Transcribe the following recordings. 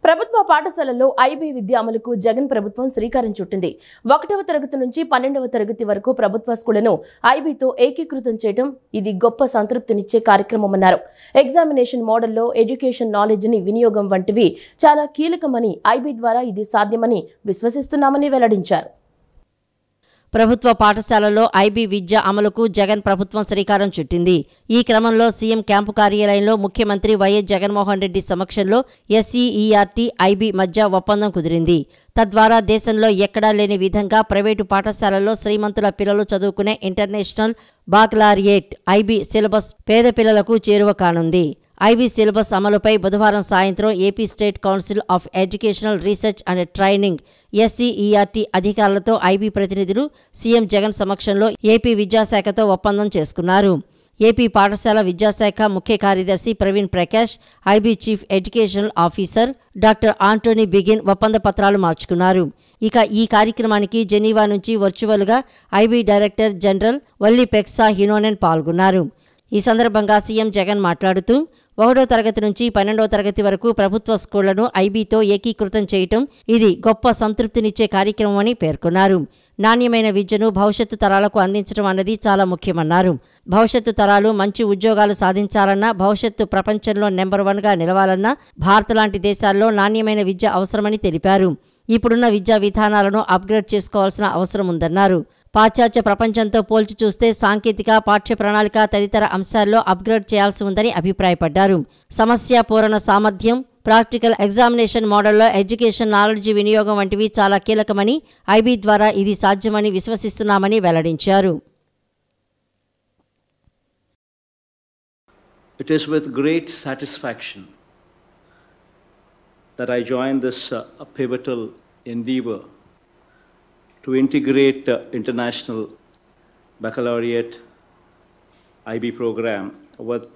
ప్రభుత్వ పాఠశాలల్లో ఐబీ విద్య అమలుకు జగన్ ప్రభుత్వం శ్రీకారం చుట్టింది. 1వ తరగతి నుంచి 12వ తరగతి వరకు ప్రభుత్వ స్కూళ్లను ఐబీతో ఏకీకృతం చేయడం ఇది గొప్ప సంతృప్తినిచ్చే కార్యక్రమమన్నారు. ఎగ్జామినేషన్ మోడల్లో ఎడ్యుకేషన్ నాలెడ్జ్ని వినియోగం వంటివి చాలా కీలకమని, ఐబీ ద్వారా ఇది సాధ్యమని విశ్వసిస్తున్నామని వెల్లడించారు. ప్రభుత్వ పాఠశాలల్లో ఐబీ విద్య అమలుకు జగన్ ప్రభుత్వం శ్రీకారం చుట్టింది. ఈ క్రమంలో సీఎం క్యాంపు కార్యాలయంలో ముఖ్యమంత్రి వైఎస్ జగన్మోహన్ రెడ్డి సమక్షంలో ఎస్ఈఈఆర్టీ ఐబీ మధ్య ఒప్పందం కుదిరింది. తద్వారా దేశంలో ఎక్కడా లేని విధంగా ప్రైవేటు పాఠశాలల్లో శ్రీమంతుల పిల్లలు చదువుకునే ఇంటర్నేషనల్ బాక్లారియట్ ఐబీ సిలబస్ పేద పిల్లలకు చేరువ కానుంది. ఐబీ సిలబస్ అమలుపై బుధవారం సాయంత్రం AP state council of educational research and training SCERT అధికారులతో ఐబీ ప్రతినిధులు సీఎం జగన్ సమక్షంలో ఏపీ విద్యాశాఖతో ఒప్పందం చేసుకున్నారు. ఏపీ పాఠశాల విద్యాశాఖ ముఖ్య కార్యదర్శి Praveen Prakash, IB chief educational officer doctor Antony Begin ఒప్పంద పత్రాలు మార్చుకున్నారు. ఇక ఈ కార్యక్రమానికి జెనీవా నుంచి వర్చువల్గా ఐబీ డైరెక్టర్ జనరల్ వల్లి పెక్సా హినోనెన్ పాల్గొన్నారు. ఈ సందర్భంగా సీఎం జగన్ మాట్లాడుతూ 1వ తరగతి నుంచి 12వ తరగతి వరకు ప్రభుత్వ స్కూళ్లను ఐబీతో ఏకీకృతం చేయటం ఇది గొప్ప సంతృప్తినిచ్చే కార్యక్రమమని పేర్కొన్నారు. నాణ్యమైన విద్యను భవిష్యత్తు తరాలకు అందించడం అన్నది చాలా ముఖ్యమన్నారు. భవిష్యత్తు తరాలు మంచి ఉద్యోగాలు సాధించాలన్నా, భవిష్యత్తు ప్రపంచంలో నెంబర్ 1గా నిలవాలన్నా భారత్ లాంటి దేశాల్లో నాణ్యమైన విద్య అవసరమని తెలిపారు. ఇప్పుడున్న విద్యా విధానాలను అప్గ్రేడ్ చేసుకోవాల్సిన అవసరం ఉందన్నారు. పాశ్చాత్య ప్రపంచంతో పోల్చి చూస్తే సాంకేతిక, పాఠ్య ప్రణాళిక తదితర అంశాల్లో అప్గ్రేడ్ చేయాల్సి ఉందని అభిప్రాయపడ్డారు. సమస్య పూరణ సామర్థ్యం, ప్రాక్టికల్ ఎగ్జామినేషన్ మోడల్లో ఎడ్యుకేషన్ నాలెడ్జ్ వినియోగం వంటివి చాలా కీలకమని, ఐబీ ద్వారా ఇది సాధ్యమని విశ్వసిస్తున్నామని వెల్లడించారు. It is with great satisfaction that I join this pivotal endeavor to integrate international baccalaureate IB program with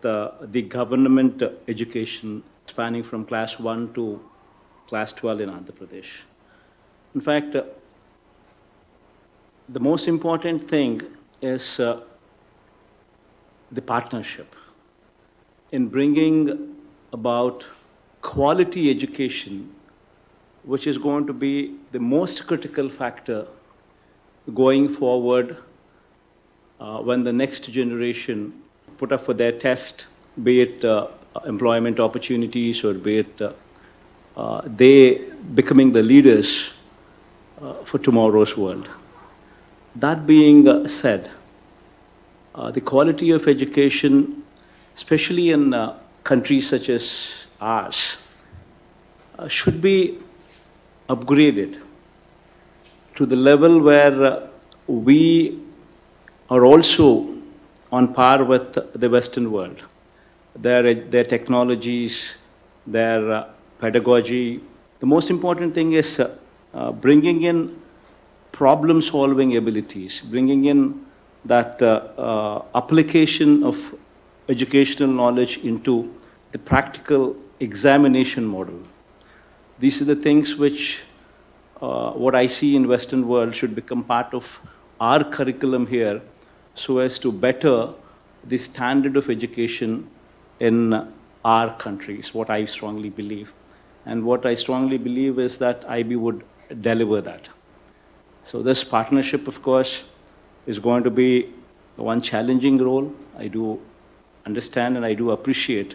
the government education spanning from class 1 to class 12 in Andhra Pradesh. In fact, the most important thing is the partnership in bringing about quality education, which is going to be the most critical factor going forward when the next generation put up for their test, be it employment opportunities or be it they becoming the leaders for tomorrow's world. That being said, the quality of education, especially in countries such as ours, should be upgraded to the level where we are also on par with the Western world. Their technologies, their pedagogy. The most important thing is bringing in problem-solving abilities, bringing in that application of educational knowledge into the practical examination model. These are the things which what I see in Western world should become part of our curriculum here, so as to better the standard of education in our countries, what I strongly believe. And what I strongly believe is that IB would deliver that. So this partnership, of course, is going to be one challenging role. I do understand and I do appreciate,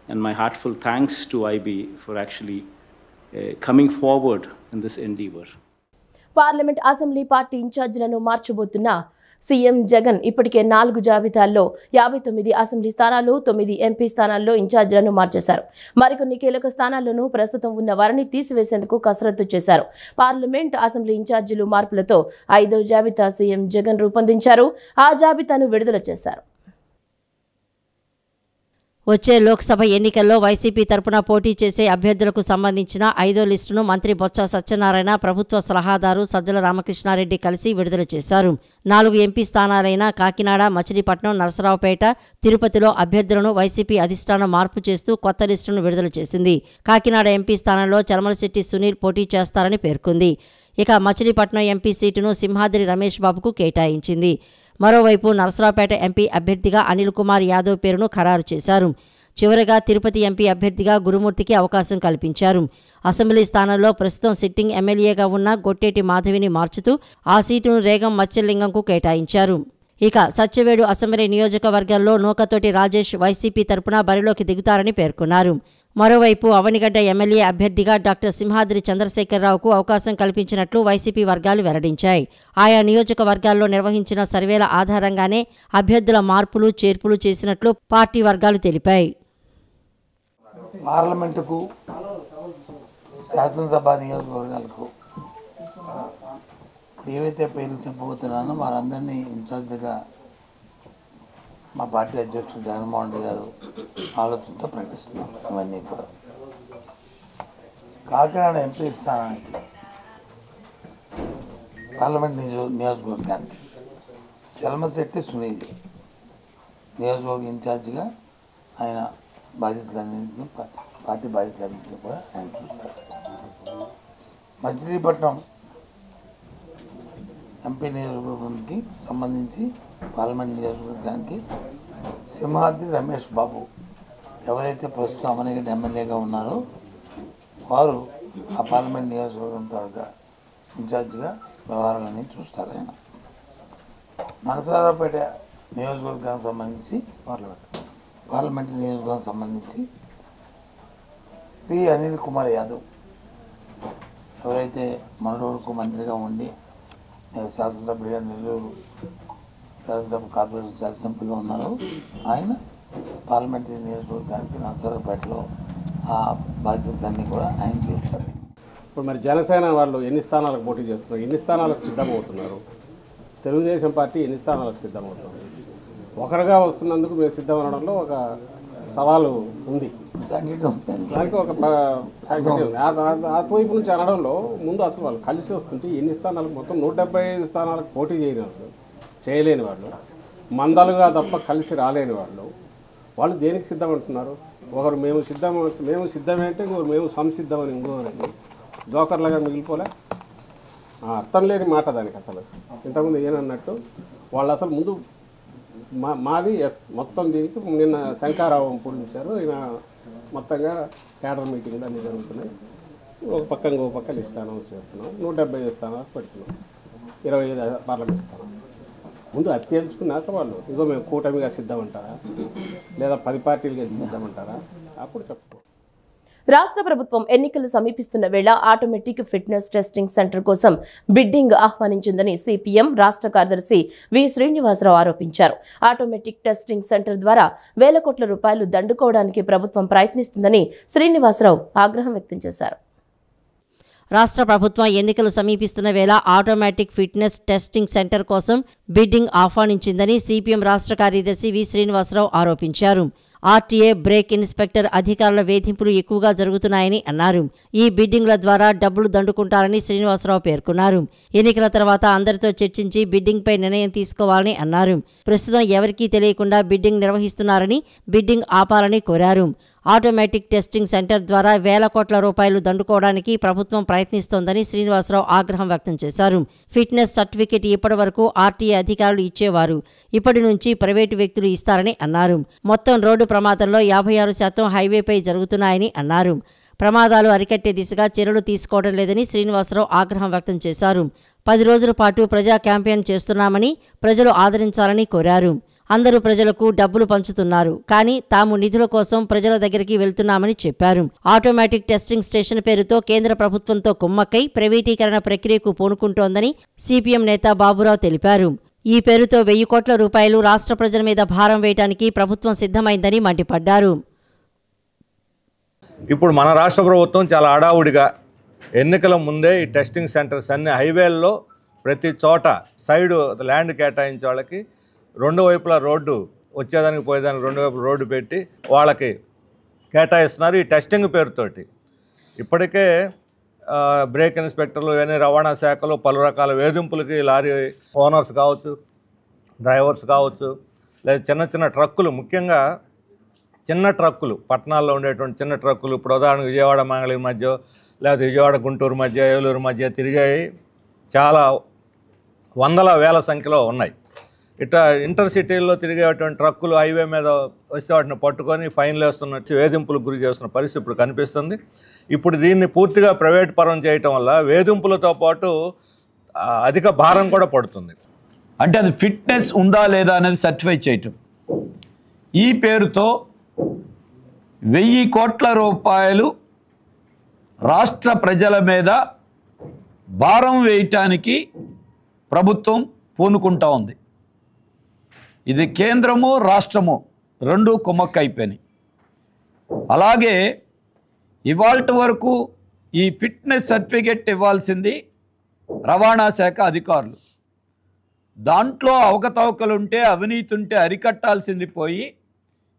and my heartfelt thanks to IB for actually coming forward in this endeavor. Parliament assembly party ఇన్ఛార్జీలను మార్చబోతున్న CM Jagan ఇప్పటికే 4 జాబితాల్లో 59 assembly స్థానాలు, 9 MP స్థానాల్లో ఇన్ఛార్జీలను మార్చేశారు. మరికొన్ని కీలక స్థానాల్లోనూ ప్రస్తుతం ఉన్న వారిని తీసివేసేందుకు కసరత్తు చేశారు. పార్లమెంట్ అసెంబ్లీ ఇన్ఛార్జీలు మార్పులతో 5వ జాబితా సీఎం జగన్ రూపొందించారు. ఆ జాబితాను విడుదల చేశారు. వచ్చే లోక్సభ ఎన్నికల్లో వైసీపీ తరపున పోటీ చేసే అభ్యర్థులకు సంబంధించిన 5వ లిస్టును మంత్రి బొత్స సత్యనారాయణ, ప్రభుత్వ సలహాదారు సజ్జల రామకృష్ణారెడ్డి కలిసి విడుదల చేశారు. 4 ఎంపీ స్థానాలైన కాకినాడ, మచిలీపట్నం, నరసరావుపేట, తిరుపతిలో అభ్యర్థులను వైసీపీ అధిష్టానం మార్పు చేస్తూ కొత్త లిస్టును విడుదల చేసింది. కాకినాడ ఎంపీ స్థానంలో చలమలశెట్టి సునీల్ పోటీ చేస్తారని పేర్కొంది. ఇక మచిలీపట్నం ఎంపీ సీటును సింహాద్రి రమేష్ బాబుకు కేటాయించింది. మరోవైపు నరసరావుపేట ఎంపీ అభ్యర్థిగా అనిల్ కుమార్ యాదవ్ పేరును ఖరారు చేశారు. చివరగా తిరుపతి ఎంపీ అభ్యర్థిగా గురుమూర్తికి అవకాశం కల్పించారు. అసెంబ్లీ స్థానంలో ప్రస్తుతం సిట్టింగ్ ఎమ్మెల్యేగా ఉన్న గొట్టేటి మాధవిని మార్చుతూ ఆ సీటును రేగం మత్స్యలింగంకు కేటాయించారు. ఇక సత్యవేడు అసెంబ్లీ నియోజకవర్గంలో నూకతోటి రాజేష్ వైసీపీ తరపున బరిలోకి దిగుతారని పేర్కొన్నారు. మరోవైపు అవనిగడ్డ ఎమ్మెల్యే అభ్యర్థిగా డాక్టర్ సింహాద్రి చంద్రశేఖరరావుకు అవకాశం కల్పించినట్లు వైసీపీ వర్గాలు వెల్లడించాయి. ఆయా నియోజకవర్గాల్లో నిర్వహించిన సర్వేల ఆధారంగానే అభ్యర్థుల మార్పులు చేర్పులు చేసినట్లు పార్టీ వర్గాలు తెలిపాయి. పార్లమెంటుకు శాసనసభ నియోజకవర్గాలకు ఏవైతే పేర్లు చెప్పబోతున్నానో వారందరినీ ఇన్ఛార్జిగా మా పార్టీ అధ్యక్షుడు జగన్మోహన్ రెడ్డి గారు ఆలోచనతో ప్రకటిస్తున్నాం. ఇవన్నీ కూడా కాకినాడ ఎంపీ స్థానానికి పార్లమెంట్ నియోజకవర్గానికి చలమశెట్టి సునీల్ నియోజకవర్గ ఇన్ఛార్జిగా ఆయన బాధ్యతలన్నింటినీ పార్టీ బాధ్యతలన్నింటినీ కూడా ఆయన చూస్తారు. మచిలీపట్నం ఎంపీ నియోజకవర్గానికి సంబంధించి పార్లమెంట్ నియోజకవర్గానికి సింహాద్రి రమేష్ బాబు ఎవరైతే ప్రస్తుతం అవనిగడ్డ ఎమ్మెల్యేగా ఉన్నారో వారు ఆ పార్లమెంట్ నియోజకవర్గం త్వరగా ఇన్ఛార్జిగా వ్యవహారాలన్నీ చూస్తారు. ఆయన నరసరావుపేట నియోజకవర్గానికి సంబంధించి పార్లమెంట్ నియోజకవర్గానికి సంబంధించి పి అనిల్ కుమార్ యాదవ్ ఎవరైతే మొన్నటి వరకు మంత్రిగా ఉండి శాసనసభ్యుడిగా నెల్లూరు శాసనసభ కార్పొరేషన్ శాసనసభ్యుడిగా ఉన్నారు. ఆయన పార్లమెంటరీ నియోజకవర్గానికి నరసరావుపేటలో ఆ బాధ్యతలన్నీ కూడా ఆయన చూస్తారు. ఇప్పుడు మరి జనసేన వాళ్ళు ఎన్ని స్థానాలకు పోటీ చేస్తున్నారు, ఎన్ని స్థానాలకు సిద్ధమవుతున్నారు? తెలుగుదేశం పార్టీ ఎన్ని స్థానాలకు సిద్ధమవుతుంది? ఒకరుగా వస్తున్నందుకు మేము సిద్ధమనడంలో ఒక సవాలు ఉంది. దానికి ఒక అటువైపు నుంచి అనడంలో ముందు అసలు వాళ్ళు కలిసి వస్తుంటే ఎన్ని స్థానాలకు మొత్తం 175 స్థానాలకు పోటీ చేయలేని వాళ్ళు, మందలుగా తప్ప కలిసి రాలేని వాళ్ళు దేనికి సిద్ధమంటున్నారు? ఒకరు మేము సిద్ధమే అంటే ఇంకొకరు మేము సంసిద్ధమని ఇంకోరని జోకర్లుగా మిగిలిపోలే. అర్థం లేని మాట దానికి. అసలు ఇంతకుముందు ఏనన్నట్టు వాళ్ళు అసలు ముందు మాది మొత్తం దీనికి నిన్న శంకారావం పూరించారు. ఈయన మొత్తంగా క్యాడర్ మీటింగ్లు అన్నీ జరుగుతున్నాయి. ఒక పక్క లిస్ట్ అనౌన్స్ చేస్తున్నాం. 175 స్థానాలకు పెడుతున్నాం. 25 పార్లమెంట్ స్థానాలు. ముందు అది తేల్చుకున్నాక వాళ్ళు ఇగో మేము కూటమిగా సిద్ధమంటారా లేదా 10 పార్టీలు కలిసి సిద్ధమంటారా అప్పుడు చెప్పుకో. రాష్ట్ర ప్రభుత్వం ఎన్నికలు సమీపిస్తున్న వేళ ఆటోమేటిక్ ఫిట్నెస్ టెస్టింగ్ సెంటర్ కోసం బిడ్డింగ్ ఆహ్వానించిందని సిపిఎం రాష్ట్ర కార్యదర్శి వి శ్రీనివాసరావు ఆరోపించారు. ఆటోమేటిక్ టెస్టింగ్ సెంటర్ ద్వారా వేల కోట్ల రూపాయలు దండుకోవడానికి ప్రభుత్వం ప్రయత్నిస్తుందని శ్రీనివాసరావు ఆగ్రహం వ్యక్తం చేశారు. రాష్ట్ర ప్రభుత్వం ఎన్నికలు సమీపిస్తున్న వేళ ఆటోమేటిక్ ఫిట్నెస్ టెస్టింగ్ సెంటర్ కోసం బిడ్డింగ్ ఆహ్వానించిందని సిపిఎం రాష్ట్ర కార్యదర్శి వి శ్రీనివాసరావు ఆరోపించారు. ఆర్టీఏ బ్రేక్ ఇన్స్పెక్టర్ అధికారుల వేధింపులు ఎక్కువగా జరుగుతున్నాయని అన్నారు. ఈ బిడ్డింగ్ల ద్వారా డబ్బులు దండుకుంటారని శ్రీనివాసరావు పేర్కొన్నారు. ఎన్నికల తర్వాత అందరితో చర్చించి బిడ్డింగ్పై నిర్ణయం తీసుకోవాలని అన్నారు. ప్రస్తుతం ఎవరికీ తెలియకుండా బిడ్డింగ్ నిర్వహిస్తున్నారని, బిడ్డింగ్ ఆపాలని కోరారు. ఆటోమేటిక్ టెస్టింగ్ సెంటర్ ద్వారా వేల కోట్ల రూపాయలు దండుకోవడానికి ప్రభుత్వం ప్రయత్నిస్తోందని శ్రీనివాసరావు ఆగ్రహం వ్యక్తం చేశారు. ఫిట్నెస్ సర్టిఫికెట్ ఇప్పటి వరకు ఆర్టీఏ అధికారులు ఇచ్చేవారు, ఇప్పటి నుంచి ప్రైవేటు వ్యక్తులు ఇస్తారని అన్నారు. మొత్తం రోడ్డు ప్రమాదంలో 56% హైవేపై జరుగుతున్నాయని అన్నారు. ప్రమాదాలు అరికట్టే దిశగా చర్యలు తీసుకోవడం లేదని శ్రీనివాసరావు ఆగ్రహం వ్యక్తం చేశారు. 10 రోజుల పాటు ప్రజా క్యాంపెయిన్ చేస్తున్నామని ప్రజలు ఆదరించాలని కోరారు. అందరూ ప్రజలకు డబ్బులు పంచుతున్నారు, కానీ తాము నిధుల కోసం ప్రజల దగ్గరికి వెళ్తున్నామని చెప్పారు. ఆటోమేటిక్ టెస్టింగ్ స్టేషన్ పేరుతో కేంద్ర ప్రభుత్వంతో కుమ్మక్కై ప్రైవేటీకరణ ప్రక్రియకు పూనుకుంటోందని సిపిఎం నేత బాబురావు తెలిపారు. ఈ పేరుతో 1000 కోట్ల రూపాయలు రాష్ట్ర ప్రజల మీద భారం వేయడానికి ప్రభుత్వం సిద్ధమైందని మండిపడ్డారు. ఇప్పుడు మన రాష్ట్ర ప్రభుత్వం చాలా హడావుడిగా ఎన్నికల ముందే ఈ టెస్టింగ్ సెంటర్స్ అన్ని హైవేల్లో ప్రతి చోట సైడు ల్యాండ్ కేటాయించే వాళ్ళకి 2 వైపులా రోడ్డు వచ్చేదానికి పోయేదానికి 2 వైపుల రోడ్డు పెట్టి వాళ్ళకి కేటాయిస్తున్నారు ఈ టెస్టింగ్ పేరుతోటి. ఇప్పటికే బ్రేక్ ఇన్స్పెక్టర్లు ఇవన్నీ రవాణా శాఖలో పలు రకాల వేధింపులకి లారీ ఓనర్స్ కావచ్చు, డ్రైవర్స్ కావచ్చు, లేదా చిన్న ట్రక్కులు, ముఖ్యంగా చిన్న ట్రక్కులు, పట్టణాల్లో ఉండేటువంటి చిన్న ట్రక్కులు, ఇప్పుడు ఉదాహరణకు విజయవాడ మంగళగిరి మధ్య లేదా విజయవాడ గుంటూరు మధ్య, ఏలూరు మధ్య తిరిగాయి చాలా వందల వేల సంఖ్యలో ఉన్నాయి. ఇట్లా ఇంటర్సిటీల్లో తిరిగేటువంటి ట్రక్కులు హైవే మీద వస్తే వాటిని పట్టుకొని ఫైన్లు వేస్తున్నట్టు వేధింపులకు గురి చేస్తున్న పరిస్థితి ఇప్పుడు కనిపిస్తుంది. ఇప్పుడు దీన్ని పూర్తిగా ప్రైవేట్ పరం చేయటం వల్ల వేధింపులతో పాటు అధిక భారం కూడా పడుతుంది. అంటే అది ఫిట్నెస్ ఉందా లేదా అనేది సర్టిఫై చేయటం. ఈ పేరుతో 1000 కోట్ల రూపాయలు రాష్ట్ర ప్రజల మీద భారం వేయటానికి ప్రభుత్వం పూనుకుంటా ఉంది. ఇది కేంద్రము రాష్ట్రము రెండు కుమ్మక్కైపోయినాయి. అలాగే ఇవాల్టి వరకు ఈ ఫిట్నెస్ సర్టిఫికెట్ ఇవ్వాల్సింది రవాణా శాఖ అధికారులు. దాంట్లో అవకతవకలుంటే అవినీతి ఉంటే అరికట్టాల్సింది పోయి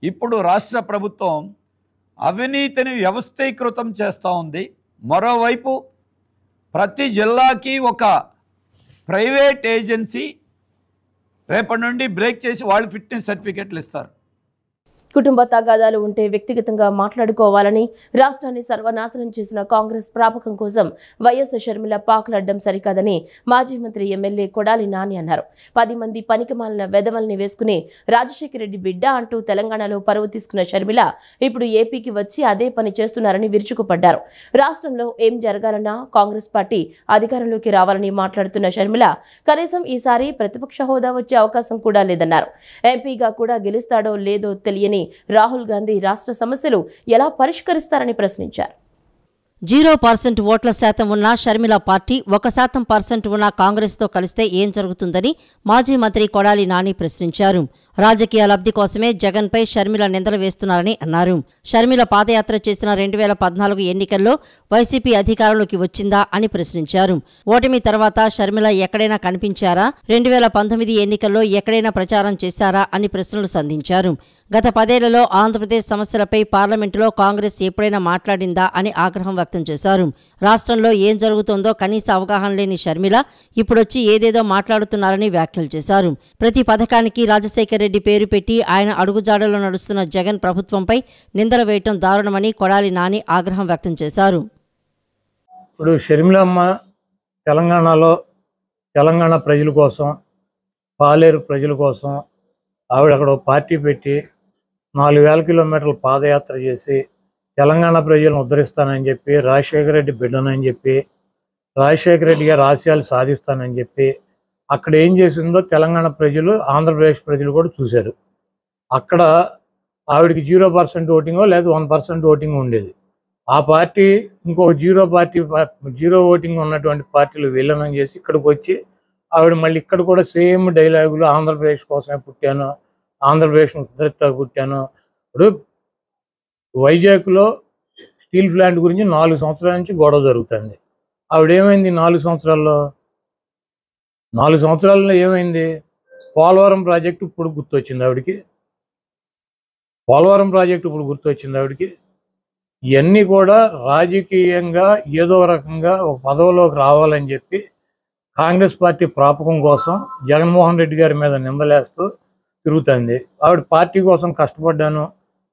ఇప్పుడు రాష్ట్ర ప్రభుత్వం అవినీతిని వ్యవస్థీకృతం చేస్తూ ఉంది. మరోవైపు ప్రతి జిల్లాకి ఒక ప్రైవేట్ ఏజెన్సీ రేపటి నుండి బ్రేక్ చేసి వాళ్ళు ఫిట్నెస్ సర్టిఫికెట్లు ఇస్తారు. కుటుంబ తగాదాలు ఉంటే వ్యక్తిగతంగా మాట్లాడుకోవాలని రాష్ట్రాన్ని సర్వనాశనం చేసిన కాంగ్రెస్ ప్రాపకం కోసం వైఎస్ షర్మిల పాకులడ్డం సరికాదని మాజీ మంత్రి ఎమ్మెల్యే కొడాలి నాని అన్నారు. 10 మంది పనికిమాలిన వెధవల్ని వేసుకుని రాజశేఖర రెడ్డి బిడ్డ అంటూ తెలంగాణలో పరువు తీసుకున్న షర్మిల ఇప్పుడు ఏపీకి వచ్చి అదే పని చేస్తున్నారని విరుచుకుపడ్డారు. రాష్ట్రంలో ఏం జరగాలన్నా కాంగ్రెస్ పార్టీ అధికారంలోకి రావాలని మాట్లాడుతున్న షర్మిల కనీసం ఈసారి ప్రతిపక్ష హోదా వచ్చే అవకాశం కూడా లేదన్నారు. ఎంపీగా కూడా గెలుస్తాడో లేదో తెలియని రాహుల్ గాంధీ రాష్ట్ర సమస్యలు ఎలా పరిష్కరిస్తారని ప్రశ్నించారు. 0% ఓట్ల శాతం ఉన్న షర్మిల పార్టీ 1% ఉన్న కాంగ్రెస్తో కలిస్తే ఏం జరుగుతుందని మాజీ మంత్రి కొడాలి నాని ప్రశ్నించారు. రాజకీయ లబ్ధి కోసమే జగన్పై షర్మిల నిందలు వేస్తున్నారని అన్నారు. షర్మిల పాదయాత్ర చేసిన 2014 ఎన్నికల్లో వైసీపీ అధికారంలోకి వచ్చిందా అని ప్రశ్నించారు. ఓటమి తర్వాత షర్మిల ఎక్కడైనా కనిపించారా? 2019 ఎన్నికల్లో ఎక్కడైనా ప్రచారం చేశారా అని ప్రశ్నలు సంధించారు. గత 10 ఏళ్లలో ఆంధ్రప్రదేశ్ సమస్యలపై పార్లమెంటులో కాంగ్రెస్ ఎప్పుడైనా మాట్లాడిందా అని ఆగ్రహం వ్యక్తం చేశారు. రాష్ట్రంలో ఏం జరుగుతోందో కనీస అవగాహన లేని షర్మిల ఇప్పుడొచ్చి ఏదేదో మాట్లాడుతున్నారని వ్యాఖ్యలు చేశారు. ప్రతి పథకానికి రాజశేఖర రెడ్డి పేరు పెట్టి ఆయన అడుగుజాడలో నడుస్తున్న జగన్ ప్రభుత్వంపై నిందలు వేయటం దారుణమని కొడాలి నాని ఆగ్రహం వ్యక్తం చేశారు. ఇప్పుడు షర్మిలమ్మ తెలంగాణలో తెలంగాణ ప్రజల కోసం, పాలేరు ప్రజల కోసం ఆవిడ అక్కడ పార్టీ పెట్టి 4000 కిలోమీటర్ల పాదయాత్ర చేసి తెలంగాణ ప్రజలను ఉద్ధరిస్తానని చెప్పి, రాజశేఖర రెడ్డి బిడ్డనని చెప్పి, రాజశేఖర రెడ్డి గారి ఆశయాలు సాధిస్తానని చెప్పి అక్కడ ఏం చేసిందో తెలంగాణ ప్రజలు, ఆంధ్రప్రదేశ్ ప్రజలు కూడా చూశారు. అక్కడ ఆవిడకి 0% ఓటింగో లేదా 1% ఓటింగ్ ఉండేది. ఆ పార్టీ ఇంకొక 0 ఓటింగ్ ఉన్నటువంటి పార్టీలు విలీనం చేసి ఇక్కడికి వచ్చి ఆవిడ మళ్ళీ ఇక్కడ కూడా సేమ్ డైలాగులు, ఆంధ్రప్రదేశ్ కోసమే పుట్టాను, ఆంధ్రప్రదేశ్ ఉద్ధరిత పుట్టాను. ఇప్పుడు వైజాగ్లో స్టీల్ ప్లాంట్ గురించి 4 సంవత్సరాల నుంచి గొడవ జరుగుతుంది. ఆవిడేమైంది 4 సంవత్సరాల్లో? 4 సంవత్సరాల్లో ఏమైంది? పోలవరం ప్రాజెక్టు ఇప్పుడు గుర్తొచ్చింది ఆవిడికి. ఇవన్నీ కూడా రాజకీయంగా ఏదో రకంగా ఒక పదవిలోకి రావాలని చెప్పి కాంగ్రెస్ పార్టీ ప్రాపకం కోసం జగన్మోహన్ రెడ్డి గారి మీద నిందలేస్తూ తిరుగుతుంది. ఆవిడ పార్టీ కోసం కష్టపడ్డాను,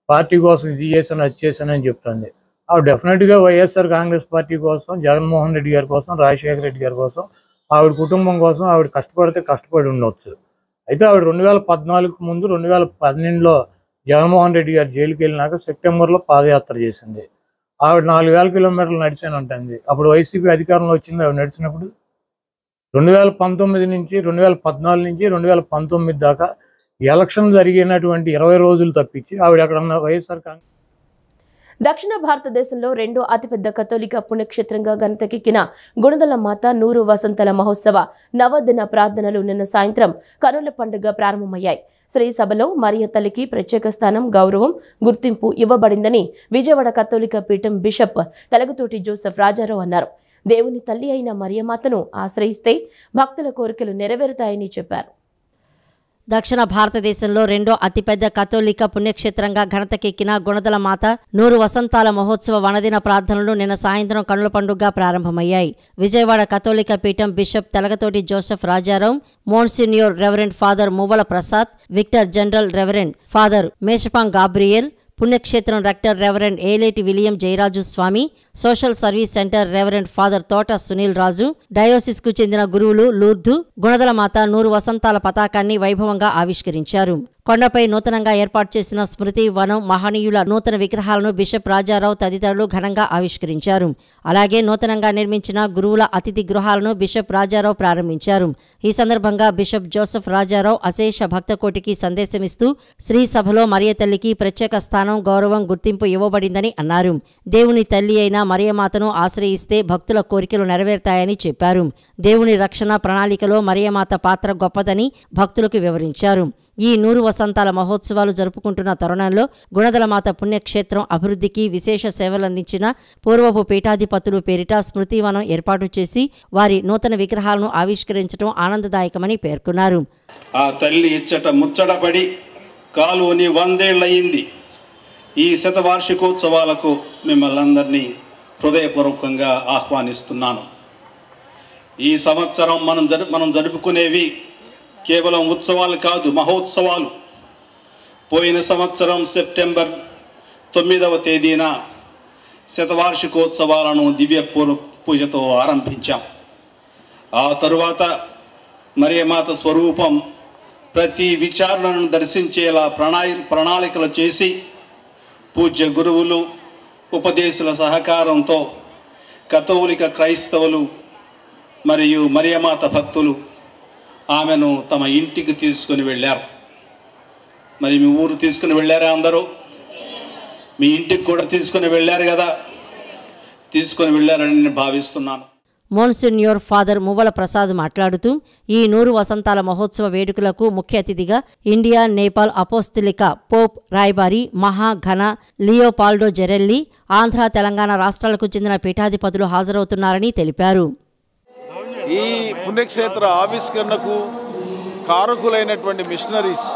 పార్టీ కోసం ఇది చేశాను, అది చేశాను అని చెప్తుంది. ఆవిడ డెఫినెట్గా వైఎస్ఆర్ కాంగ్రెస్ పార్టీ కోసం, జగన్మోహన్ రెడ్డి గారి కోసం, రాజశేఖర రెడ్డి గారి కోసం, ఆవిడ కుటుంబం కోసం ఆవిడ కష్టపడి ఉండవచ్చు. అయితే ఆవిడ 2014 ముందు 2012లో జగన్మోహన్ రెడ్డి గారు జైలుకి వెళ్ళినాక సెప్టెంబర్లో పాదయాత్ర చేసింది. ఆవిడ 4000 కిలోమీటర్లు నడిచానంటుంది. అప్పుడు వైసీపీ అధికారంలో వచ్చింది. ఆవిడ నడిచినప్పుడు 2019 నుంచి 2014 నుంచి 2019 దాకా ఎలక్షన్ జరిగినటువంటి 20 రోజులు తప్పించి ఆవిడ ఎక్కడన్నా వైఎస్ఆర్ కాంగ్రెస్. దక్షిణ భారతదేశంలో రెండో అతిపెద్ద కథోలిక పుణ్యక్షేత్రంగా ఘనతకెక్కిన గుణదల మాత 100 వసంతల మహోత్సవ నవదిన ప్రార్థనలు నిన్న సాయంత్రం కనుల పండుగ ప్రారంభమయ్యాయి. శ్రీ సభలో మరియ తల్లికి ప్రత్యేక స్థానం, గౌరవం, గుర్తింపు ఇవ్వబడిందని విజయవాడ కథోలిక పీఠం బిషప్ తెలగతోటి జోసెఫ్ రాజారావు అన్నారు. దేవుని తల్లి అయిన మరియమాతను ఆశ్రయిస్తే భక్తుల కోరికలు నెరవేరుతాయని చెప్పారు. దక్షిణ భారతదేశంలో రెండో అతిపెద్ద కథోలిక పుణ్యక్షేత్రంగా ఘనతకెక్కిన గుణదల మాత 100 వసంతాల మహోత్సవ వనదిన ప్రార్థనలు నిన్న సాయంత్రం కనుల పండుగగా ప్రారంభమయ్యాయి. విజయవాడ కథోలిక పీఠం bishop Telagathoti Joseph Rajarao, monsignor reverend father Muvvala Prasad, vicar general reverend father మేషపాంగ్ గాబ్రియల్, పుణ్యక్షేత్రం rector reverend Eleti William Jayaraju Swami, social service centre reverend father Thota Sunil రాజు, డయోసిస్కు చెందిన గురువులు లూర్దు, గుణదలమాత నూరు వసంతాల పతాకాన్ని వైభవంగా ఆవిష్కరించారు. కొండపై నూతనంగా ఏర్పాటు చేసిన స్మృతి వనం మహనీయుల నూతన విగ్రహాలను బిషప్ రాజారావు తదితరులు ఘనంగా ఆవిష్కరించారు. అలాగే నూతనంగా నిర్మించిన గురువుల అతిథి గృహాలను బిషప్ రాజారావు ప్రారంభించారు. ఈ సందర్భంగా బిషప్ జోసెఫ్ రాజారావు అశేష భక్తకోటికి సందేశమిస్తూ శ్రీ సభలో మరియ తల్లికి ప్రత్యేక స్థానం, గౌరవం, గుర్తింపు ఇవ్వబడిందని అన్నారు. దేవుని తల్లి అయిన మరియమాతను ఆశ్రయిస్తే భక్తుల కోరికలు నెరవేరుతాయని చెప్పారు. దేవుని రక్షణ ప్రణాళికలో మరియమాత పాత్ర గొప్పదని భక్తులకు వివరించారు. ఈ 100 వసంతాల మహోత్సవాలు జరుపుకుంటున్న తరుణంలో గుణదలమాత పుణ్యక్షేత్రం అభివృద్ధికి విశేష సేవలందించిన పూర్వపు పీఠాధిపతులు పేరిట స్మృతివనం ఏర్పాటు చేసి వారి నూతన విగ్రహాలను ఆవిష్కరించడం ఆనందదాయకమని పేర్కొన్నారు. ఆ తల్లి ఇచ్చట ముచ్చటపడి కాలువని 100 ఏళ్లయింది. ఈ శతవార్షికోత్సవాలకు మిమ్మల్ని అందరినీ హృదయపూర్వకంగా ఆహ్వానిస్తున్నాను. ఈ సంవత్సరం మనం జరుపుకునేవి కేవలం ఉత్సవాలు కాదు, మహోత్సవాలు. పోయిన సంవత్సరం సెప్టెంబర్ 9వ తేదీన శతవార్షికోత్సవాలను దివ్య పూజతో ఆరంభించాం. ఆ తరువాత మరియమాత స్వరూపం ప్రతి విచారణను దర్శించేలా ప్రణాళికలు చేసి పూజ్య గురువులు, ఉపదేశుల సహకారంతో కథోలిక క్రైస్తవులు మరియు మరియమాత భక్తులు ఆమెను తమ ఇంటికి తీసుకుని వెళ్ళారు. మరి మీ ఊరు తీసుకుని వెళ్ళారా? అందరూ మీ ఇంటికి కూడా తీసుకుని వెళ్ళారు కదా. తీసుకుని వెళ్ళారని నేను భావిస్తున్నాను. మోన్సిన్యూర్ ఫాదర్ మువ్వల ప్రసాద్ మాట్లాడుతూ ఈ 100 వసంతాల మహోత్సవ వేడుకలకు ముఖ్య అతిథిగా ఇండియా, నేపాల్ అపోస్తలిక పోప్ రాయబారి మహాఘన లియోపాల్డో జెరెల్లి, ఆంధ్ర, తెలంగాణ రాష్ట్రాలకు చెందిన పీఠాధిపతులు హాజరవుతున్నారని తెలిపారు. ఈ పుణ్యక్షేత్ర ఆవిష్కరణకు కారకులైనటువంటి మిషనరీస్,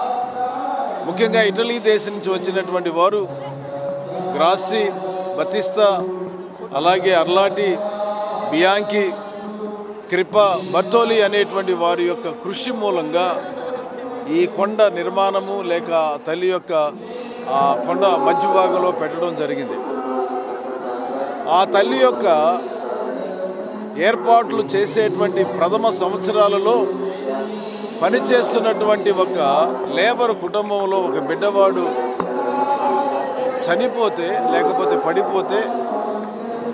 ముఖ్యంగా ఇటలీ దేశం నుంచి వచ్చినటువంటి వారు గ్రాసి, బతిస్తా, అలాగే అర్లాటి, బియాంకి, క్రిప, బర్తోలి అనేటువంటి వారి యొక్క కృషి మూలంగా ఈ కొండ నిర్మాణము లేక తల్లి యొక్క ఆ కొండ మధ్య భాగంలో పెట్టడం జరిగింది. ఆ తల్లి యొక్క ఏర్పాట్లు చేసేటువంటి ప్రథమ సంవత్సరాలలో పనిచేస్తున్నటువంటి ఒక లేబర్ కుటుంబంలో ఒక బిడ్డవాడు చనిపోతే లేకపోతే పడిపోతే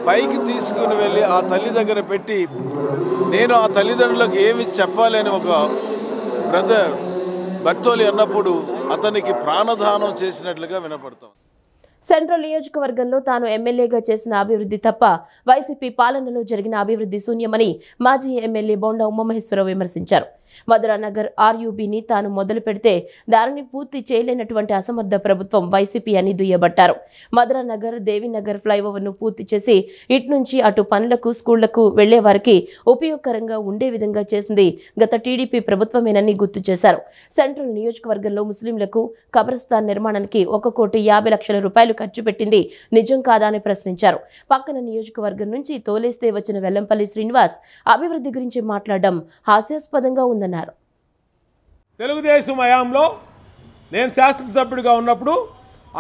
పైకి తీసుకుని వెళ్ళి ఆ తల్లి దగ్గర పెట్టి నేను ఆ తల్లిదండ్రులకు ఏమి చెప్పాలి అని ఒక బ్రదర్ బర్తోలి అన్నప్పుడు అతనికి ప్రాణదానం చేసినట్లుగా వినపడతాం. సెంట్రల్ నియోజకవర్గంలో తాను ఎమ్మెల్యేగా చేసిన అభివృద్ధి తప్ప వైసీపీ పాలనలో జరిగిన అభివృద్ధి శూన్యమని మాజీ ఎమ్మెల్యే బోండా ఉమామహేశ్వరరావు విమర్శించారు. మధురానగర్ ఆర్యూబీని తాను మొదలు పెడితే దానిని పూర్తి చేయలేనటువంటి అసమర్థ ప్రభుత్వం వైసీపీ అని దుయ్యబట్టారు. మధురానగర్, దేవీనగర్ ఫ్లైఓవర్ను పూర్తి చేసి ఇటు నుంచి అటు పనులకు, స్కూళ్లకు వెళ్లే వారికి ఉపయోగకరంగా ఉండే విధంగా చేసింది గత టీడీపీ ప్రభుత్వమేనని గుర్తు చేశారు. సెంట్రల్ నియోజకవర్గంలో ముస్లింలకు కబ్రస్థాన్ నిర్మాణానికి 1,50,00,000 రూపాయలు ఖర్చు పెట్టింది నిజం కాదా అని ప్రశ్నించారు. పక్కన నియోజకవర్గం నుంచి తోలేస్తే వచ్చిన వెల్లంపల్లి శ్రీనివాస్ అభివృద్ధి గురించి మాట్లాడడం హాస్యాస్పదంగా ఉందన్నారు. తెలుగుదేశం హయాంలో నేను శాసనసభ్యుడిగా ఉన్నప్పుడు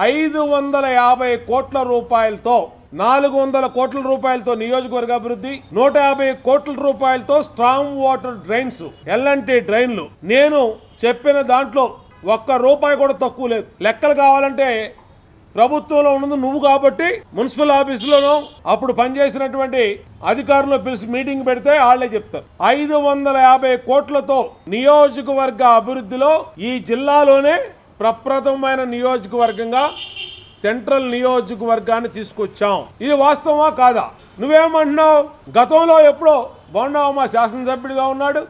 550 కోట్ల రూపాయలతో 400 కోట్ల రూపాయలతో నియోజకవర్గ అభివృద్ధి, 150 కోట్ల రూపాయలతో స్ట్రాంగ్ వాటర్ డ్రైన్స్, ఎల్ఎన్టీ డ్రైన్లు. నేను చెప్పిన దాంట్లో ₹1 కూడా తక్కువ లేదు. లెక్కలు కావాలంటే ప్రభుత్వంలో ఉన్నది నువ్వు కాబట్టి మున్సిపల్ ఆఫీసులోనూ అప్పుడు పనిచేసినటువంటి అధికారులు పిలిచి మీటింగ్ పెడితే వాళ్ళే చెప్తారు. 550 కోట్లతో నియోజకవర్గ అభివృద్ధిలో ఈ జిల్లాలోనే ప్రప్రథమైన నియోజకవర్గంగా సెంట్రల్ నియోజకవర్గాన్ని తీసుకొచ్చాం. ఇది వాస్తవమా కాదా? నువ్వేమంటున్నావు? గతంలో ఎప్పుడో బోండా ఉమా శాసనసభ్యుడిగా ఉన్నాడు,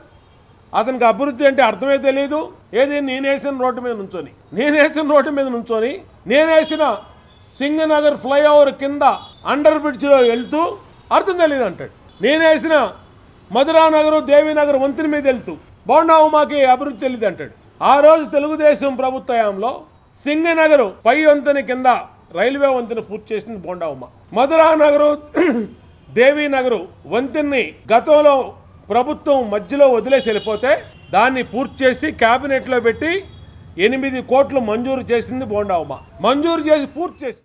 అతనికి అభివృద్ధి అంటే అర్థమే తెలియదు. ఏది నేనేసిన రోడ్డు మీద నుంచొని నేనేసిన సింగనగర్ ఫ్లైఓవర్ కింద అండర్ బ్రిడ్జ్లో వెళ్తూ అర్థం తెలియదు అంటాడు. నేనేసిన మధురానగర్, దేవీనగర్ వంతెన మీద వెళ్తూ బోండా ఉమాకి అభివృద్ధి తెలియదు అంటాడు. ఆ రోజు తెలుగుదేశం ప్రభుత్వంలో సింగనగర్ పై వంతెన కింద రైల్వే వంతెన పూర్తి చేసింది బోండా ఉమా. మధురానగర్, దేవీనగర్ వంతెన్ని గతంలో ప్రభుత్వం మధ్యలో వదిలేసి వెళ్ళిపోతే దాన్ని పూర్తి చేసి క్యాబినెట్లో పెట్టి 8 కోట్లు మంజూరు చేసింది బోండా ఉమా. మంజూరు చేసి పూర్తి చేసి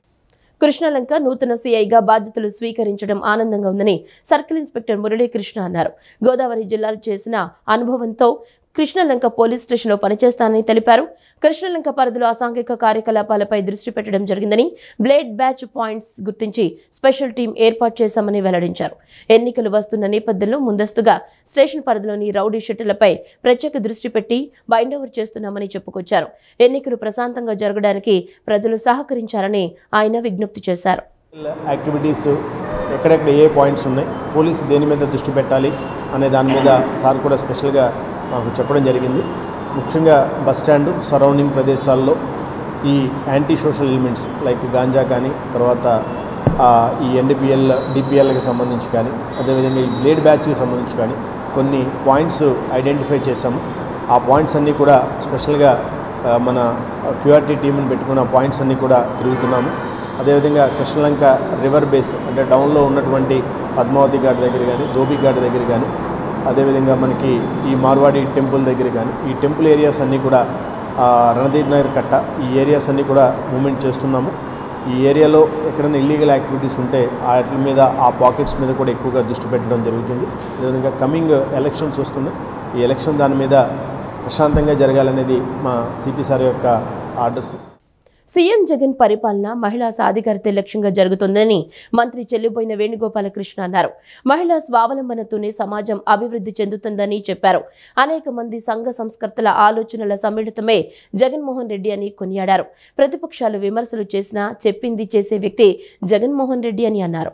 కృష్ణలంక నూతన సీఐగా బాధ్యతలు స్వీకరించడం ఆనందంగా ఉందని సర్కిల్ ఇన్స్పెక్టర్ మురళీకృష్ణ అన్నారు. గోదావరి జిల్లాలో చేసిన అనుభవంతో కృష్ణలంక పోలీస్ స్టేషన్లో పనిచేస్తానని తెలిపారు. కృష్ణలంక పరిధిలో అసాంఘిక కార్యకలాపాలపై దృష్టి పెట్టడం జరిగిందని, బ్లేడ్ బ్యాచ్ పాయింట్స్ గుర్తించి స్పెషల్ టీం ఏర్పాటు చేశామని వెల్లడించారు. ఎన్నికలు వస్తున్న నేపథ్యంలో ముందస్తుగా స్టేషన్ పరిధిలోని రౌడీ షెట్టర్లపై ప్రత్యేక దృష్టి పెట్టి బైండ్ ఓవర్ చేస్తున్నామని చెప్పుకొచ్చారు. ఎన్నికలు ప్రశాంతంగా జరగడానికి ప్రజలు సహకరించాలని ఆయన విజ్ఞప్తి చేశారు. యాక్టివిటీస్ ఎక్కడెక్కడ ఏ పాయింట్స్ ఉన్నాయి, పోలీసు దేని మీద దృష్టి పెట్టాలి అనే దాని మీద సార్ కూడా స్పెషల్గా మాకు చెప్పడం జరిగింది. ముఖ్యంగా బస్ స్టాండ్ సరౌండింగ్ ప్రదేశాల్లో ఈ anti social elements like ganja కానీ, తర్వాత ఈ ఎన్డీపీఎల్ డిపిఎల్కి సంబంధించి కానీ, అదేవిధంగా ఈ బ్లేడ్ బ్యాచ్కి సంబంధించి కానీ కొన్ని పాయింట్స్ ఐడెంటిఫై చేశాము. ఆ పాయింట్స్ అన్నీ కూడా స్పెషల్గా మన క్యూఆర్టీ టీంని పెట్టుకున్న పాయింట్స్ అన్నీ కూడా తిరుగుతున్నాము. అదేవిధంగా కృష్ణలంక రివర్ బేస్ అంటే డౌన్లో ఉన్నటువంటి పద్మావతి ఘాట్ దగ్గర కానీ, ధోబీ ఘాట్ దగ్గర కానీ, అదేవిధంగా మనకి ఈ మార్వాడి టెంపుల్ దగ్గర కానీ, ఈ టెంపుల్ ఏరియాస్ అన్నీ కూడా రణదీప్ నగర్ కట్ట ఈ ఏరియాస్ అన్నీ కూడా మూవ్మెంట్ చేస్తున్నాము. ఈ ఏరియాలో ఎక్కడైనా ఇల్లీగల్ యాక్టివిటీస్ ఉంటే వాటి మీద ఆ పాకెట్స్ మీద కూడా ఎక్కువగా దృష్టి పెట్టడం జరుగుతుంది. అదేవిధంగా కమింగ్ ఎలక్షన్స్ వస్తున్నాయి. ఈ ఎలక్షన్ దాని మీద ప్రశాంతంగా జరగాలనేది మా సిపి సార్ యొక్క ఆర్డర్స్. సీఎం జగన్ పరిపాలన మహిళా సాధికారత లక్ష్యంగా జరుగుతుందని మంత్రి చెల్లిబోయిన వేణుగోపాలకృష్ణ అన్నారు. మహిళా స్వావలంబనతోనే సమాజం అభివృద్ధి చెందుతుందని చెప్పారు. అనేక మంది సంఘ సంస్కర్తల ఆలోచనల సమ్మిళితమే జగన్మోహన్ రెడ్డి అని కొనియాడారు. ప్రతిపక్షాలు విమర్శలు చేసినా చెప్పింది చేసే వ్యక్తి జగన్మోహన్ రెడ్డి అని అన్నారు.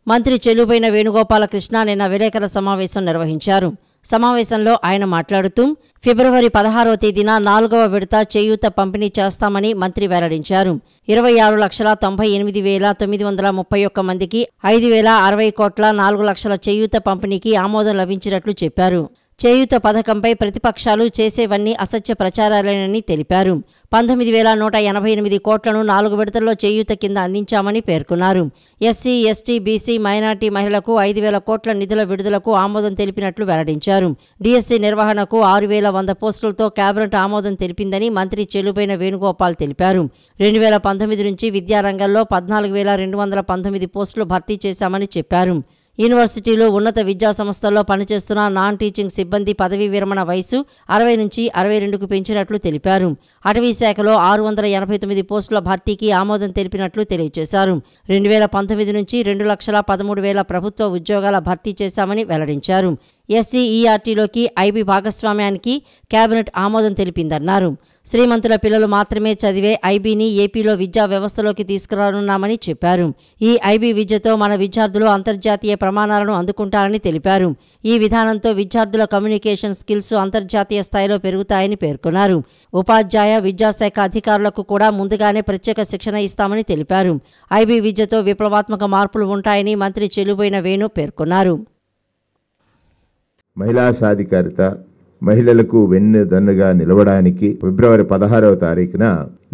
మంత్రి చెల్లుబోయిన వేణుగోపాలకృష్ణ నిన్న విలేకరుల సమావేశం నిర్వహించారు. సమావేశంలో ఆయన మాట్లాడుతూ ఫిబ్రవరి 16వ తేదీన 4వ విడత చేయూత పంపిణీ చేస్తామని మంత్రి వెల్లడించారు. 26,98,931 మందికి 5,060 కోట్ల 4 లక్షల చేయూత పంపిణీకి ఆమోదం లభించినట్లు చెప్పారు. చేయూత పథకంపై ప్రతిపక్షాలు చేసేవన్నీ అసత్య ప్రచారాలేనని తెలిపారు. 19,188 కోట్లను 4 విడతల్లో చేయూత కింద అందించామని పేర్కొన్నారు. ఎస్సీ, ఎస్టీ, బీసీ, మైనార్టీ మహిళలకు 5,000 కోట్ల నిధుల విడుదలకు ఆమోదం తెలిపినట్లు వెల్లడించారు. డిఎస్సీ నిర్వహణకు 6,100 పోస్టులతో కేబినెట్ ఆమోదం తెలిపిందని మంత్రి చెల్లుబోయిన వేణుగోపాల్ తెలిపారు. 2019 నుంచి విద్యారంగంలో 14,219 పోస్టులు భర్తీ చేశామని చెప్పారు. యూనివర్సిటీలు, ఉన్నత విద్యా సంస్థల్లో పనిచేస్తున్న నాన్ టీచింగ్ సిబ్బంది పదవీ విరమణ వయసు 60 నుంచి 62కు పెంచినట్లు తెలిపారు. అటవీ శాఖలో 689 పోస్టుల భర్తీకి ఆమోదం తెలిపినట్లు తెలియజేశారు. 2019 నుంచి 2,13,000 ప్రభుత్వ ఉద్యోగాల భర్తీ చేశామని వెల్లడించారు. ఎస్సీఈఆర్టీలోకి ఐబీ భాగస్వామ్యానికి కేబినెట్ ఆమోదం తెలిపిందన్నారు. శ్రీమంతుల పిల్లలు మాత్రమే చదివే ఐబీని ఏపీలో విద్యా వ్యవస్థలోకి తీసుకురానున్నామని చెప్పారు. ఈ ఐబీ విద్యతో మన విద్యార్థులు అంతర్జాతీయ ప్రమాణాలను అందుకుంటారని తెలిపారు. ఈ విధానంతో విద్యార్థుల కమ్యూనికేషన్ స్కిల్స్ అంతర్జాతీయ స్థాయిలో పెరుగుతాయని పేర్కొన్నారు. ఉపాధ్యాయ, విద్యాశాఖ అధికారులకు కూడా ముందుగానే ప్రత్యేక శిక్షణ ఇస్తామని తెలిపారు. ఐబీ విద్యతో విప్లవాత్మక మార్పులు ఉంటాయని మంత్రి చెల్లుబోయిన వేణు పేర్కొన్నారు. మహిళా సాధికారిత, మహిళలకు వెన్నుదన్నుగా నిలవడానికి ఫిబ్రవరి 16వ తారీఖున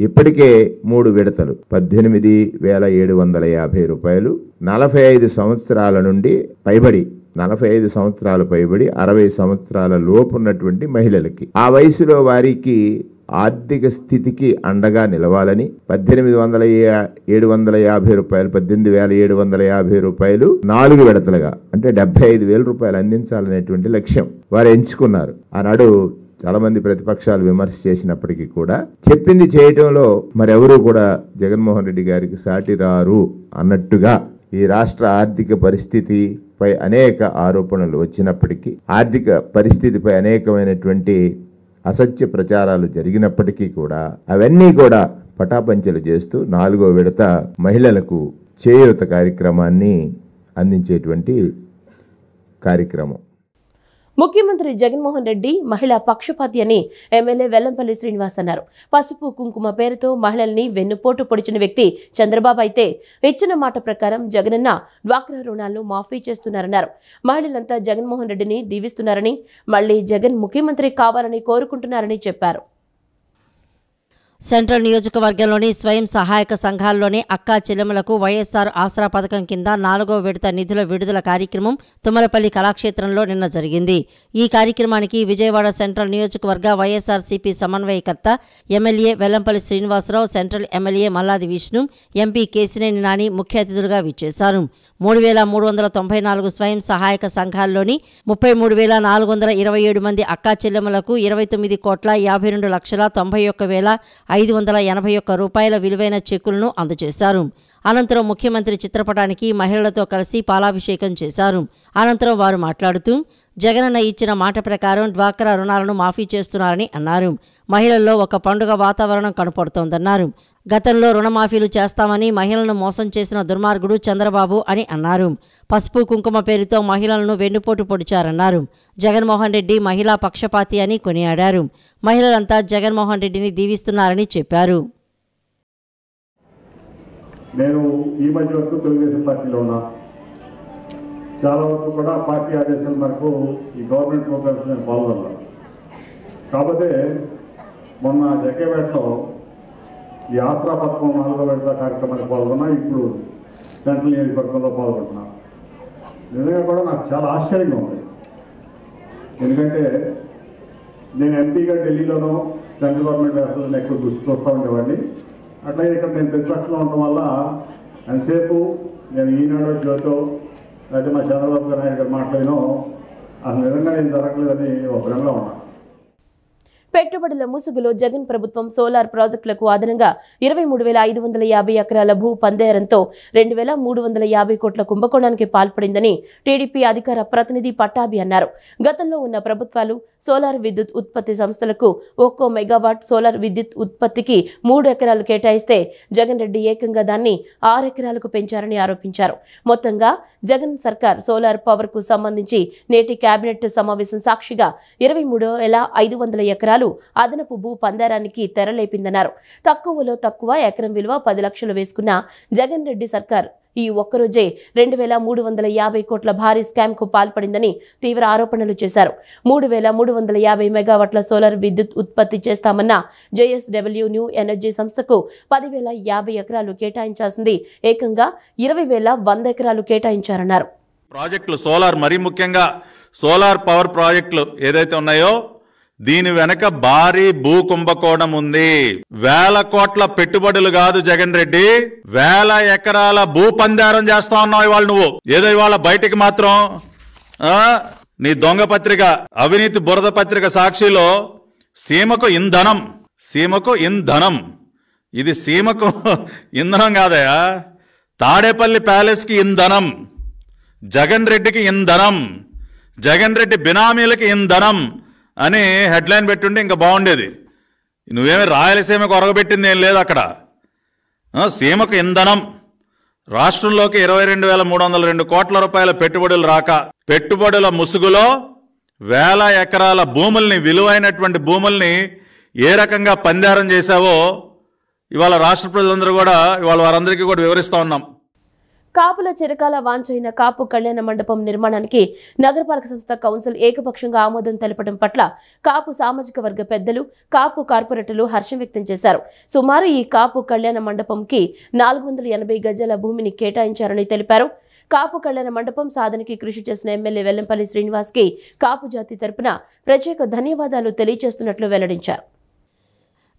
ఇప్పటికే 3 విడతలు 18,750 రూపాయలు 45 సంవత్సరాల నుండి పైబడి 45 సంవత్సరాలు పైబడి 60 సంవత్సరాల లోపు ఉన్నటువంటి మహిళలకి, ఆ వయసులో వారికి ఆర్థిక స్థితికి అండగా నిలవాలని 18,750 రూపాయలు 18,750 రూపాయలు 4 విడతలుగా అంటే 75,000 రూపాయలు అందించాలనేటువంటి లక్ష్యం వారు ఎంచుకున్నారు. ఆనాడు చాలా మంది ప్రతిపక్షాలు విమర్శ చేసినప్పటికీ కూడా చెప్పింది చేయటంలో మరెవరూ కూడా జగన్మోహన్ రెడ్డి గారికి సాటి రారు అన్నట్టుగా ఈ రాష్ట్ర ఆర్థిక పరిస్థితిపై అనేక ఆరోపణలు వచ్చినప్పటికీ, ఆర్థిక పరిస్థితిపై అనేకమైనటువంటి అసత్య ప్రచారాలు జరిగినప్పటికీ కూడా అవన్నీ కూడా పటాపంచలు చేస్తూ 4వ విడత మహిళలకు చేయూత కార్యక్రమాన్ని అందించేటువంటి కార్యక్రమం. ముఖ్యమంత్రి జగన్మోహన్ రెడ్డి మహిళా పక్షపాతి అని ఎమ్మెల్యే వెల్లంపల్లి శ్రీనివాస్ అన్నారు. పసుపు కుంకుమ పేరుతో మహిళల్ని వెన్నుపోటు పొడిచిన వ్యక్తి చంద్రబాబు అయితే ఇచ్చిన మాట ప్రకారం జగనన్న డ్వాక్రా రుణాలను మాఫీ చేస్తున్నారన్నారు. మహిళలంతా జగన్మోహన్ రెడ్డిని దీవిస్తున్నారని, మళ్లీ జగన్ ముఖ్యమంత్రి కావాలని కోరుకుంటున్నారని చెప్పారు. సెంట్రల్ నియోజకవర్గంలోని స్వయం సహాయక సంఘాల్లోని అక్కా చెల్లెములకు వైఎస్ఆర్ ఆసరా పథకం కింద 4వ విడత నిధుల విడుదల కార్యక్రమం తుమ్మలపల్లి కళాక్షేత్రంలో నిన్న జరిగింది. ఈ కార్యక్రమానికి విజయవాడ సెంట్రల్ నియోజకవర్గ వైఎస్ఆర్సీపీ సమన్వయకర్త MLA Vellampalli Srinivasarao, central MLA Malladi Vishnu, MP Kesineni Nani ముఖ్య అతిథులుగా విచ్చేశారు. 3,394 స్వయం సహాయక సంఘాల్లోని 33,427 మంది అక్కా చెల్లెములకు 29,52,91,581 రూపాయల విలువైన చెక్కులను అందజేశారు. అనంతరం ముఖ్యమంత్రి చిత్రపటానికి మహిళలతో కలిసి పాలాభిషేకం చేశారు. అనంతరం వారు మాట్లాడుతూ జగనన్న ఇచ్చిన మాట ప్రకారం డ్వాక్రా రుణాలను మాఫీ చేస్తున్నారని అన్నారు. మహిళల్లో ఒక పండుగ వాతావరణం కనపడుతోందన్నారు. గతంలో రుణమాఫీలు చేస్తామని మహిళలను మోసం చేసిన దుర్మార్గుడు చంద్రబాబు అని అన్నారు. పసుపు కుంకుమ పేరుతో మహిళలను వెన్నుపోటు పొడిచారన్నారు. జగన్మోహన్ రెడ్డి మహిళా పక్షపాతి అని కొనియాడారు. మహిళలంతా జగన్మోహన్ రెడ్డిని దీవిస్తున్నారని చెప్పారు. నేను ఈ మధ్య వరకు తెలుగుదేశం పార్టీలో ఉన్నా. చాలా వరకు కూడా పార్టీ ఆదేశాల మేరకు ఈ గవర్నమెంట్ ప్రోగ్రామ్స్ నేను పాల్గొన్నా. కాకపోతే మొన్న జగ్గేపేటలో ఈ ఆసరా పథకం 4వ విడత కార్యక్రమానికి పాల్గొన్నా. ఇప్పుడు సెంట్రల్ నియోజకవర్గంలో పాల్గొంటున్నా. నిజంగా కూడా నాకు చాలా ఆశ్చర్యంగా ఉంది. ఎందుకంటే నేను ఎంపీగా ఢిల్లీలోనూ సెంట్రల్ గవర్నమెంట్ వ్యవస్థలను ఎక్కువ చూస్తూ ఉండేవాడిని. అట్లాగే ఇక్కడ నేను ప్రతిపక్షంలో ఉండడం వల్ల ఎంతసేపు నేను ఈనాడో జ్యోతో లేకపోతే మా చంద్రబాబు నాయుడు గారు మాట్లాడినో అసలు నిజంగా నేను జరగలేదని ఒక భ్రమలో ఉన్నాను. పెట్టుబడుల ముసుగులో జగన్ ప్రభుత్వం సోలార్ ప్రాజెక్టులకు అదనంగా 23,550 ఎకరాల భూ పందేరంతో 2,350 కోట్ల కుంభకోణానికి పాల్పడిందని టీడీపీ అధికార ప్రతినిధి పట్టాభి అన్నారు. గతంలో ఉన్న ప్రభుత్వాలు సోలార్ విద్యుత్ ఉత్పత్తి సంస్థలకు ఒక్కో మెగావాట్ సోలార్ విద్యుత్ ఉత్పత్తికి 3 ఎకరాలు కేటాయిస్తే జగన్ రెడ్డి ఏకంగా దాన్ని 6 ఎకరాలకు పెంచారని ఆరోపించారు. మొత్తంగా జగన్ సర్కార్ సోలార్ పవర్ కు సంబంధించి నేటి కేబినెట్ సమావేశం సాక్షిగా 23,500 ఎకరాలు అదనపు భూ పందారానికి తెరలేపిందన్నారు. తక్కువలో తక్కువ ఎకరం విలువ 10 లక్షలు వేసుకున్న జగన్ రెడ్డి సర్కార్ ఈ ఒక్కరోజే 2,350 కోట్ల భారీ స్కామ్ కు పాల్పడిందని తీవ్ర ఆరోపణలు చేశారు. 3,350 మెగావాట్ల సోలార్ విద్యుత్ ఉత్పత్తి చేస్తామన్న జేఎస్డబ్ల్యూ న్యూ ఎనర్జీ సంస్థకు 10,050 ఎకరాలు కేటాయించాల్సింది ఏకంగా 20,100 ఎకరాలు కేటాయించారన్నారు. ప్రాజెక్టులు సోలార్, మరీ ముఖ్యంగా సోలార్ పవర్ ప్రాజెక్టులు ఏదైతే ఉన్నాయో దీని వెనక భారీ భూ కుంభకోణం ఉంది. 1,000 కోట్ల పెట్టుబడులు కాదు జగన్ రెడ్డి, 1,000 ఎకరాల భూ పందారం చేస్తా ఉన్నావు ఇవాళ నువ్వు. ఏదో ఇవాళ బయటికి మాత్రం నీ దొంగ పత్రిక, అవినీతి బురద పత్రిక సాక్షిలో సీమకు ఇంధనం, సీమకు ఇంధనం, ఇది సీమకు ఇంధనం కాదయా, తాడేపల్లి ప్యాలెస్ కి ఇంధనం, జగన్ రెడ్డికి ఇంధనం, జగన్ రెడ్డి బినామీలకి ఇంధనం అని హెడ్లైన్ పెట్టుంటే ఇంకా బాగుండేది. నువ్వేమి రాయలసీమకు ఒరగబెట్టింది ఏం లేదు అక్కడ. సీమకు ఇంధనం. రాష్ట్రంలోకి 22,302 కోట్ల రూపాయల పెట్టుబడులు రాక, పెట్టుబడుల ముసుగులో 1,000 ఎకరాల భూముల్ని, విలువైనటువంటి భూముల్ని ఏ రకంగా పందారం చేశావో ఇవాళ రాష్ట్ర ప్రజలందరూ కూడా ఇవాళ వారందరికీ కూడా వివరిస్తా ఉన్నాం. కాపుల చిరకాల వాంఛైన కాపు కళ్యాణ మండపం నిర్మాణానికి నగరపాలక సంస్థ కౌన్సిల్ ఏకపక్షంగా ఆమోదం తెలపడం పట్ల కాపు సామాజిక వర్గ పెద్దలు, కాపు కార్పొరేటర్లు హర్షం వ్యక్తం చేశారు. సుమారు ఈ కాపు కళ్యాణ మండపంకి 480 గజాల భూమిని కేటాయించారని తెలిపారు. కాపు కళ్యాణ మండపం సాధనకి కృషి చేసిన ఎమ్మెల్యే వెల్లంపల్లి శ్రీనివాస్ కి కాపు జాతి తరపున ప్రత్యేక ధన్యవాదాలు తెలియజేస్తున్నట్లు వెల్లడించారు.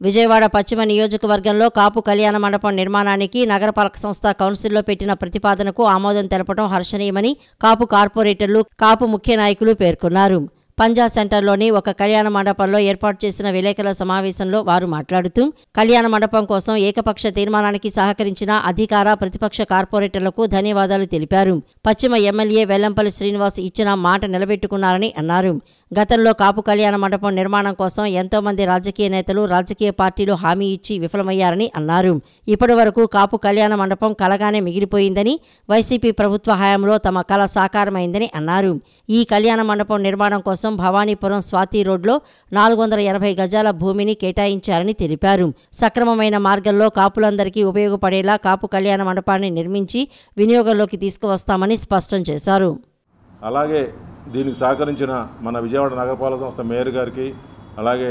విజయవాడ పశ్చిమ నియోజకవర్గంలో కాపు కళ్యాణ మండపం నిర్మాణానికి నగరపాలక సంస్థ కౌన్సిల్లో పెట్టిన ప్రతిపాదనకు ఆమోదం తెలపడం హర్షణీయమని కాపు కార్పొరేటర్లు, కాపు ముఖ్య నాయకులు పేర్కొన్నారు. పంజా సెంటర్లోని ఒక కళ్యాణ మండపంలో ఏర్పాటు చేసిన విలేకరుల సమావేశంలో వారు మాట్లాడుతూ కళ్యాణ మండపం కోసం ఏకపక్ష తీర్మానానికి సహకరించిన అధికార, ప్రతిపక్ష కార్పొరేటర్లకు ధన్యవాదాలు తెలిపారు. పశ్చిమ ఎమ్మెల్యే వెల్లంపల్లి శ్రీనివాస్ ఇచ్చిన మాట నిలబెట్టుకున్నారని అన్నారు. గతంలో కాపు కళ్యాణ మండపం నిర్మాణం కోసం ఎంతో మంది రాజకీయ నేతలు, రాజకీయ పార్టీలు హామీ ఇచ్చి విఫలమయ్యారని అన్నారు. ఇప్పటి వరకు కాపు కళ్యాణ మండపం కలగానే మిగిలిపోయిందని, వైసీపీ ప్రభుత్వ హయాంలో తమ కల సాకారమైందని అన్నారు. ఈ కళ్యాణ మండపం నిర్మాణం కోసం భవానీపురం స్వాతి రోడ్లో 480 గజాల భూమిని కేటాయించారని తెలిపారు. సక్రమమైన మార్గంలో కాపులందరికీ ఉపయోగపడేలా కాపు కళ్యాణ మండపాన్ని నిర్మించి వినియోగంలోకి తీసుకువస్తామని స్పష్టం చేశారు. అలాగే దీనికి సహకరించిన మన విజయవాడ నగరపాలక సంస్థ మేయర్ గారికి, అలాగే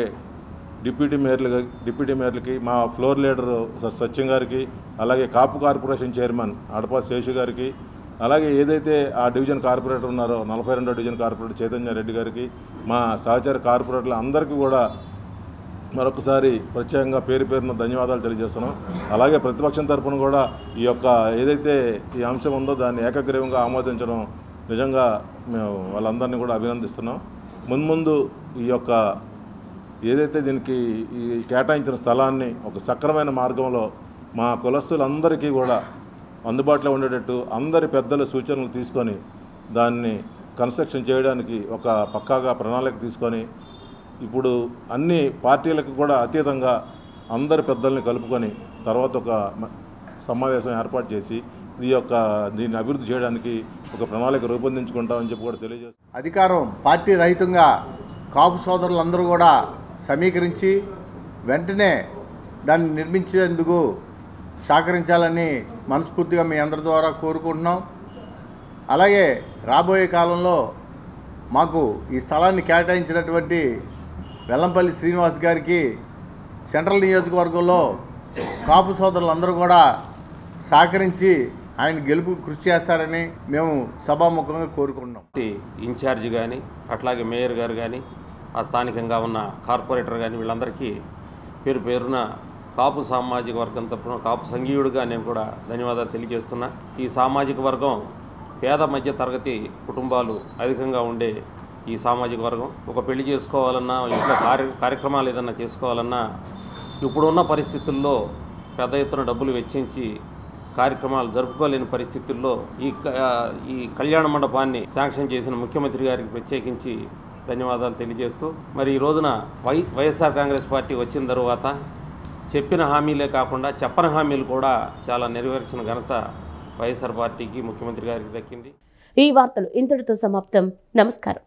డిప్యూటీ మేయర్లకి మా ఫ్లోర్ లీడర్ సత్యం గారికి, అలాగే కాపు కార్పొరేషన్ చైర్మన్ అడపా శేషు గారికి, అలాగే ఏదైతే ఆ డివిజన్ కార్పొరేటర్ ఉన్నారో 42వ డివిజన్ కార్పొరేటర్ చైతన్య రెడ్డి గారికి, మా సహచార కార్పొరేటర్లు అందరికీ కూడా మరొకసారి ప్రత్యేకంగా పేరు పేరున ధన్యవాదాలు తెలియజేస్తున్నాం. అలాగే ప్రతిపక్షం తరఫున కూడా ఈ యొక్క ఏదైతే ఈ అంశం ఉందో దాన్ని ఏకగ్రీవంగా ఆమోదించడం నిజంగా మేము వాళ్ళందరినీ కూడా అభినందిస్తున్నాం. మున్ముందు ఈ యొక్క ఏదైతే దీనికి ఈ కేటాయించిన స్థలాన్ని ఒక సక్రమైన మార్గంలో మా కులస్తులందరికీ కూడా అందుబాటులో ఉండేటట్టు అందరి పెద్దల సూచనలు తీసుకొని దాన్ని కన్స్ట్రక్షన్ చేయడానికి ఒక పక్కాగా ప్రణాళిక తీసుకొని ఇప్పుడు అన్ని పార్టీలకు కూడా అతీతంగా అందరి పెద్దల్ని కలుపుకొని తర్వాత ఒక సమావేశం ఏర్పాటు చేసి దీన్ని అభివృద్ధి చేయడానికి ఒక ప్రణాళిక రూపొందించుకుంటామని చెప్పి కూడా తెలియజేస్తాం. అధికారం పార్టీ రహితంగా కాపు సోదరులందరూ కూడా సమీకరించి వెంటనే దాన్ని నిర్మించేందుకు సహకరించాలని మనస్ఫూర్తిగా మీ అందరి ద్వారా కోరుకుంటున్నాం. అలాగే రాబోయే కాలంలో మాకు ఈ స్థలాన్ని కేటాయించినటువంటి వెల్లంపల్లి శ్రీనివాస్ గారికి సెంట్రల్ నియోజకవర్గంలో కాపు సోదరులందరూ కూడా సహకరించి ఆయన గెలుపు కృషి చేస్తారని మేము సభాముఖంగా కోరుకుంటున్నాం. ఇన్ఛార్జి కానీ అట్లాగే మేయర్ గారు కానీ ఆ స్థానికంగా ఉన్న కార్పొరేటర్ కానీ వీళ్ళందరికీ పేరు పేరున కాపు సామాజిక వర్గం తరపున కాపు సంఘీయుడిగా నేను కూడా ధన్యవాదాలు తెలియజేస్తున్నా. ఈ సామాజిక వర్గం పేద మధ్య తరగతి కుటుంబాలు అధికంగా ఉండే ఈ సామాజిక వర్గం ఒక పెళ్లి చేసుకోవాలన్నా ఇంట్లో కార్యక్రమాలు ఏదన్నా చేసుకోవాలన్నా ఇప్పుడున్న పరిస్థితుల్లో పెద్ద ఎత్తున డబ్బులు వెచ్చించి కార్యక్రమాలు జరుపుకోలేని పరిస్థితుల్లో ఈ కళ్యాణ మండపాన్ని శాంక్షన్ చేసిన ముఖ్యమంత్రి గారికి ప్రత్యేకించి ధన్యవాదాలు తెలియజేస్తూ మరి ఈ రోజున వైఎస్ఆర్ కాంగ్రెస్ పార్టీ వచ్చిన తర్వాత చెప్పిన హామీలే కాకుండా చెప్పని హామీలు కూడా చాలా నెరవేర్చిన ఘనత వైఎస్ఆర్ పార్టీకి ముఖ్యమంత్రి గారికి దక్కింది. ఈ వార్తలు ఇంతటితో సమాప్తం. నమస్కారం.